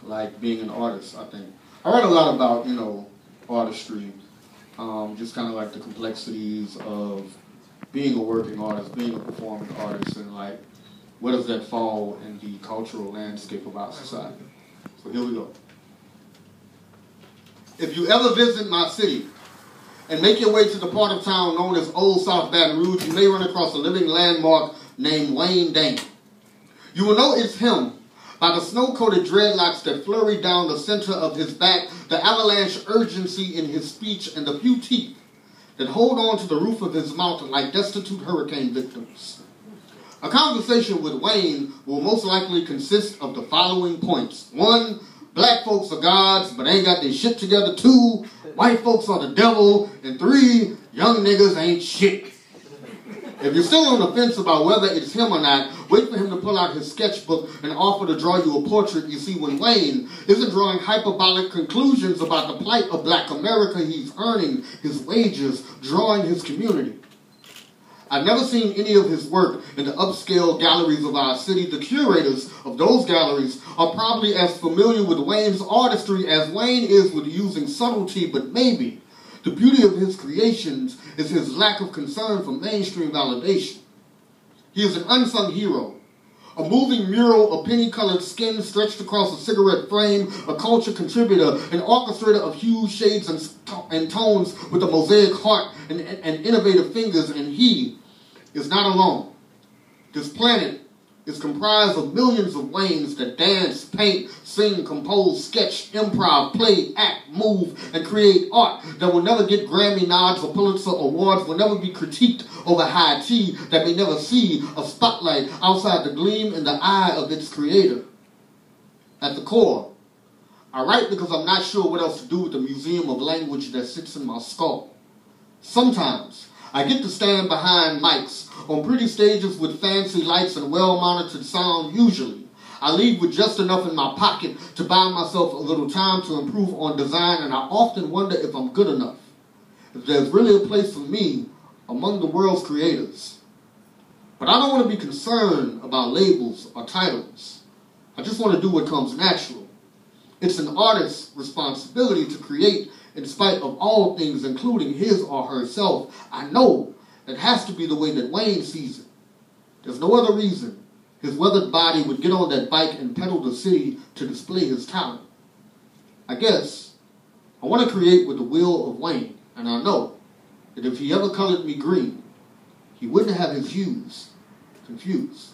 like being an artist, I think. I read a lot about, artistry, just kind of like the complexities of being a working artist, being a performing artist, and like, where does that fall in the cultural landscape of our society? So here we go. If you ever visit my city and make your way to the part of town known as Old South Baton Rouge, you may run across a living landmark named Wayne Dane. You will know it's him by the snow-coated dreadlocks that flurry down the center of his back, the avalanche urgency in his speech, and the few teeth that hold on to the roof of his mouth like destitute hurricane victims. A conversation with Wayne will most likely consist of the following points. 1, black folks are gods, but ain't got their shit together. 2, white folks are the devil. And 3, young niggas ain't shit. If you're still on the fence about whether it's him or not, wait for him to pull out his sketchbook and offer to draw you a portrait. You see, when Wayne isn't drawing hyperbolic conclusions about the plight of black America, he's earning his wages, drawing his community. I've never seen any of his work in the upscale galleries of our city. The curators of those galleries are probably as familiar with Wayne's artistry as Wayne is with using subtlety, but maybe the beauty of his creations is his lack of concern for mainstream validation. He is an unsung hero, a moving mural of penny-colored skin stretched across a cigarette frame, a culture contributor, an orchestrator of hues, shades, and tones with a mosaic heart and innovative fingers, and he is not alone. This planet is comprised of millions of Waynes that dance, paint, sing, compose, sketch, improv, play, act, move, and create art that will never get Grammy nods or Pulitzer awards, will never be critiqued over high tea, that may never see a spotlight outside the gleam in the eye of its creator. At the core, I write because I'm not sure what else to do with the museum of language that sits in my skull. Sometimes I get to stand behind mics on pretty stages with fancy lights and well-monitored sound. Usually, I leave with just enough in my pocket to buy myself a little time to improve on design, and I often wonder if I'm good enough, if there's really a place for me among the world's creators. But I don't want to be concerned about labels or titles. I just want to do what comes natural. It's an artist's responsibility to create in spite of all things, including his or herself. I know it has to be the way that Wayne sees it. There's no other reason his weathered body would get on that bike and pedal the city to display his talent. I guess I want to create with the will of Wayne, and I know that if he ever colored me green, he wouldn't have his hues confused.